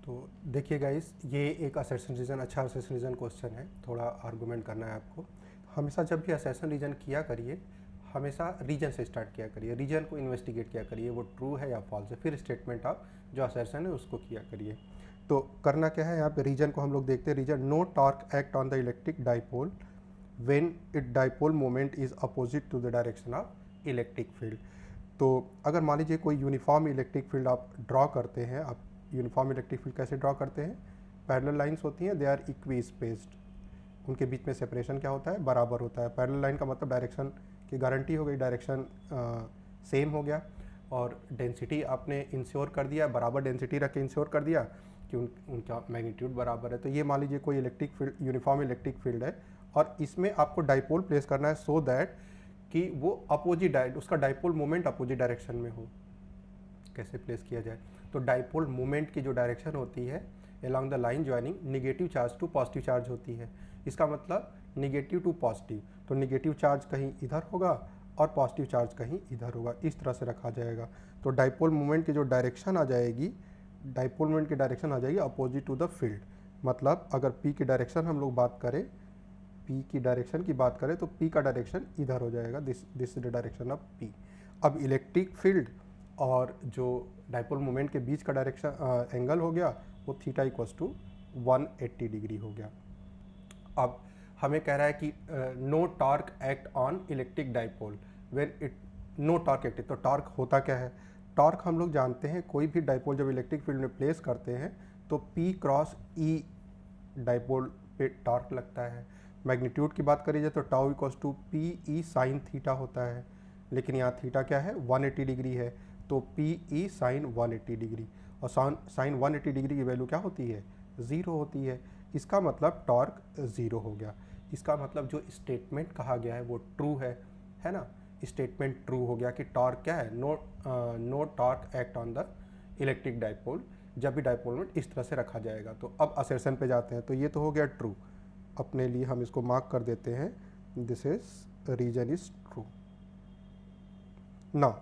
तो देखिए गाइस, ये एक असर्शन रीजन अच्छा असर्शन रीजन क्वेश्चन है। थोड़ा आर्गूमेंट करना है आपको। हमेशा जब भी असर्शन रीजन किया करिए, हमेशा रीजन से स्टार्ट किया करिए, रीजन को इन्वेस्टिगेट किया करिए, वो ट्रू है या फॉल्स है, फिर स्टेटमेंट आप जो असर्शन है उसको किया करिए। तो करना क्या है, यहाँ पे रीजन को हम लोग देखते हैं। Reason: no torque act on the electric dipole when it dipole moment is opposite to the direction of electric field. तो अगर मान लीजिए कोई यूनिफॉर्म इलेक्ट्रिक फील्ड आप ड्रॉ करते हैं, आप यूनिफॉर्म इलेक्ट्रिक फील्ड कैसे ड्रॉ करते हैं? पैरेलल लाइंस होती हैं, दे आर इक्वी स्पेस्ड, उनके बीच में सेपरेशन क्या होता है? बराबर होता है। पैरेलल लाइन का मतलब डायरेक्शन की गारंटी हो गई, डायरेक्शन सेम हो गया। और डेंसिटी आपने इंश्योर कर दिया, बराबर डेंसिटी रख के इंश्योर कर दिया कि उनका मैग्नीट्यूड बराबर है। तो ये मान लीजिए कोई electric field, uniform electric field है, और इसमें आपको डाइपोल प्लेस करना है सो दैट कि वो अपोजिट उसका डाइपोल मोमेंट अपोजिट डायरेक्शन में हो। कैसे प्लेस किया जाए? तो डाइपोल मोमेंट की जो डायरेक्शन होती है along the line joining negative charge to positive charge होती है। इसका मतलब निगेटिव टू पॉजिटिव, तो निगेटिव चार्ज कहीं इधर होगा और पॉजिटिव चार्ज कहीं इधर होगा, इस तरह से रखा जाएगा। तो डाइपोल मोमेंट की जो डायरेक्शन आ जाएगी, डाइपोल मोमेंट की डायरेक्शन आ जाएगी अपोजिट टू द फील्ड। मतलब अगर पी की डायरेक्शन हम लोग बात करें, पी की डायरेक्शन की बात करें तो पी का डायरेक्शन इधर हो जाएगा, this is the direction of P. अब इलेक्ट्रिक फील्ड और जो डाइपोल मोमेंट के बीच का डायरेक्शन एंगल हो गया वो थीटा इक्वल्स टू 180 डिग्री हो गया। अब हमें कह रहा है कि no torque act on electric dipole when it no torque act. तो टॉर्क होता क्या है? टॉर्क हम लोग जानते हैं, कोई भी डाइपोल जब इलेक्ट्रिक फील्ड में प्लेस करते हैं तो P क्रॉस E डाइपोल पे टॉर्क लगता है। मैग्नीट्यूड की बात करी जाए तो tau equals to P E sine theta होता है, लेकिन यहाँ थीटा क्या है? 180 डिग्री है, तो पी ई साइन 180 डिग्री, और साइन 180 डिग्री की वैल्यू क्या होती है? 0 होती है। इसका मतलब टॉर्क 0 हो गया। इसका मतलब जो स्टेटमेंट कहा गया है वो ट्रू है ना? स्टेटमेंट ट्रू हो गया कि टॉर्क क्या है? No torque act on the electric dipole, जब भी डाइपोल में इस तरह से रखा जाएगा। तो अब असर्शन पे जाते हैं। तो ये तो हो गया ट्रू, अपने लिए हम इसको मार्क कर देते हैं, this is reason is true. Now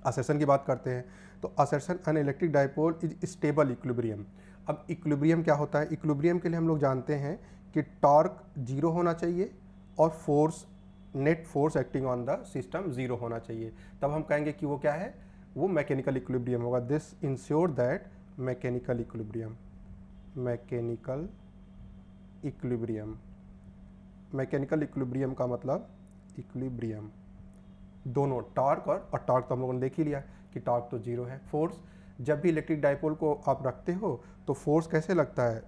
assertion की बात करते हैं। तो assertion an electric dipole is stable equilibrium. अब इक्विलिब्रियम क्या होता है? इक्विलिब्रियम के लिए हम लोग जानते हैं कि टॉर्क 0 होना चाहिए और force, net force acting on the system 0 होना चाहिए। तब हम कहेंगे कि वो क्या है? वो मैकेनिकल इक्विलिब्रियम होगा। This ensure that mechanical equilibrium, mechanical equilibrium, mechanical equilibrium का मतलब इक्विलिब्रियम दोनों टॉर्क और टॉर्क तो हम लोगों ने देख ही लिया कि टॉर्क तो 0 है। फोर्स, जब भी इलेक्ट्रिक डाइपोल को आप रखते हो तो फोर्स कैसे लगता है?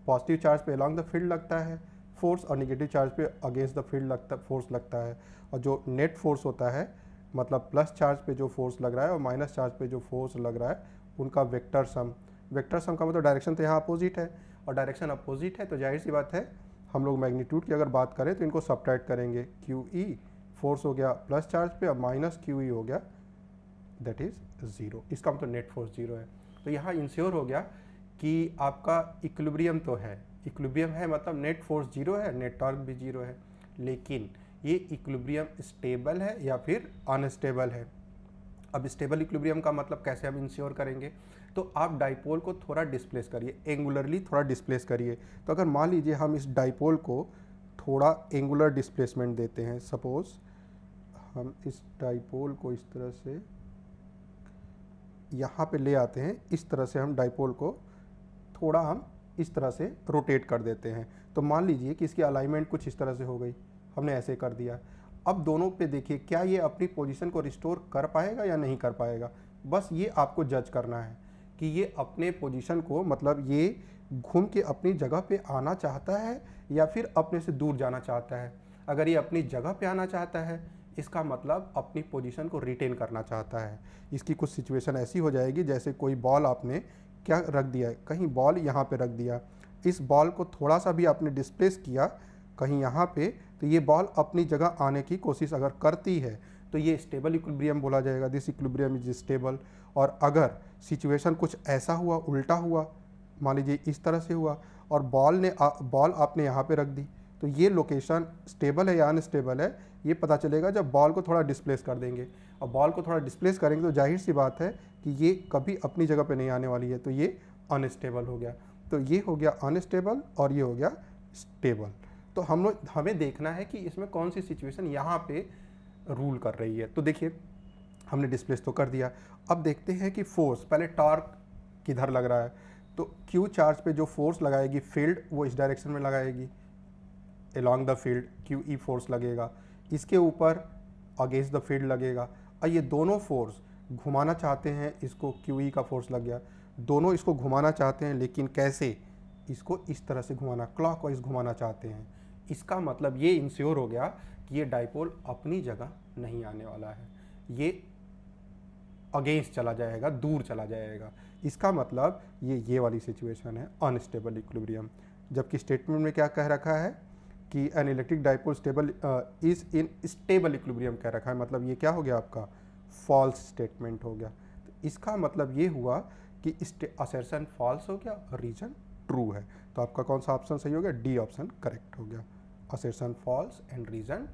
पॉजिटिव चार्ज पे अलोंग द फील्ड लगता है फोर्स, और निगेटिव चार्ज पे अगेंस्ट द फील्ड फोर्स लगता है। और जो नेट फोर्स होता है, मतलब प्लस चार्ज पे जो फोर्स लग रहा है और माइनस चार्ज पे जो फोर्स लग रहा है, उनका वेक्टर सम। वेक्टर सम का मतलब डायरेक्शन तो यहाँ अपोजिट है, और डायरेक्शन अपोजिट है तो जाहिर सी बात है हम लोग मैग्नीट्यूड की अगर बात करें तो इनको सब्ट्रैक्ट करेंगे। क्यू ई फोर्स हो गया प्लस चार्ज पे, और माइनस क्यू ई हो गया, दैट इज 0। इसका मतलब नेट फोर्स 0 है। तो यहाँ इंश्योर हो गया कि आपका इक्विलिब्रियम तो है, इक्विलिब्रियम है मतलब नेट फोर्स 0 है, नेट टॉर्क भी 0 है। लेकिन ये इक्विलिब्रियम स्टेबल है या फिर अनस्टेबल है? अब स्टेबल इक्विलिब्रियम का मतलब कैसे हम इंश्योर करेंगे? तो आप डाइपोल को थोड़ा डिस्प्लेस करिए, एंगुलरली थोड़ा डिस्प्लेस करिए। तो अगर मान लीजिए हम इस डाइपोल को थोड़ा एंगुलर डिस्प्लेसमेंट देते हैं, सपोज हम इस डाइपोल को इस तरह से यहाँ पे ले आते हैं, इस तरह से हम डाइपोल को थोड़ा हम इस तरह से रोटेट कर देते हैं। तो मान लीजिए कि इसकी अलाइनमेंट कुछ इस तरह से हो गई, हमने ऐसे कर दिया। अब दोनों पे देखिए क्या ये अपनी पोजीशन को रिस्टोर कर पाएगा या नहीं कर पाएगा। बस ये आपको जज करना है कि ये अपने पोजीशन को, मतलब ये घूम के अपनी जगह पे आना चाहता है या फिर अपने से दूर जाना चाहता है। अगर ये अपनी जगह पे आना चाहता है, इसका मतलब अपनी पोजीशन को रिटेन करना चाहता है। इसकी कुछ सिचुएशन ऐसी हो जाएगी जैसे कोई बॉल आपने क्या रख दिया है, कहीं बॉल यहाँ पे रख दिया, इस बॉल को थोड़ा सा भी आपने डिस्प्लेस किया कहीं यहाँ पे, तो ये बॉल अपनी जगह आने की कोशिश अगर करती है तो ये स्टेबल इक्विलिब्रियम बोला जाएगा, दिस इक्विलिब्रियम इज स्टेबल। और अगर सिचुएशन कुछ ऐसा हुआ, उल्टा हुआ, मान लीजिए इस तरह से हुआ और बॉल आपने यहाँ पे रख दी, तो ये लोकेशन स्टेबल है या अनस्टेबल है ये पता चलेगा जब बॉल को थोड़ा डिस्प्लेस कर देंगे। और बॉल को थोड़ा डिस्प्लेस करेंगे तो जाहिर सी बात है कि ये कभी अपनी जगह पे नहीं आने वाली है, तो ये अनस्टेबल हो गया। तो ये हो गया अनस्टेबल और ये हो गया स्टेबल। तो हमें देखना है कि इसमें कौन सी सिचुएशन यहाँ पे रूल कर रही है। तो देखिए हमने डिस्प्लेस तो कर दिया, अब देखते हैं कि फोर्स, पहले टॉर्क किधर लग रहा है। तो क्यू चार्ज पे जो फोर्स लगाएगी फील्ड वो इस डायरेक्शन में लगाएगी, along the field Q E force लगेगा, इसके ऊपर अगेंस्ट द फील्ड लगेगा। और ये दोनों फोर्स घुमाना चाहते हैं इसको, क्यू ई का फोर्स लग गया, दोनों इसको घुमाना चाहते हैं, लेकिन कैसे, इसको इस तरह से घुमाना, क्लॉकवाइज घुमाना चाहते हैं। इसका मतलब ये इंश्योर हो गया कि ये डाइपोल अपनी जगह नहीं आने वाला है, ये अगेंस्ट चला जाएगा, दूर चला जाएगा। इसका मतलब ये वाली सिचुएशन है अनस्टेबल इक्विलिब्रियम। जबकि स्टेटमेंट में क्या कह रखा है कि N electric dipole stable is in stable equilibrium कह रखा है, मतलब ये क्या हो गया आपका फॉल्स स्टेटमेंट हो गया। तो इसका मतलब ये हुआ कि असर्शन फॉल्स हो गया और रीजन ट्रू है। तो आपका कौन सा ऑप्शन सही हो गया, डी ऑप्शन करेक्ट हो गया, असर्शन फॉल्स एंड रीजन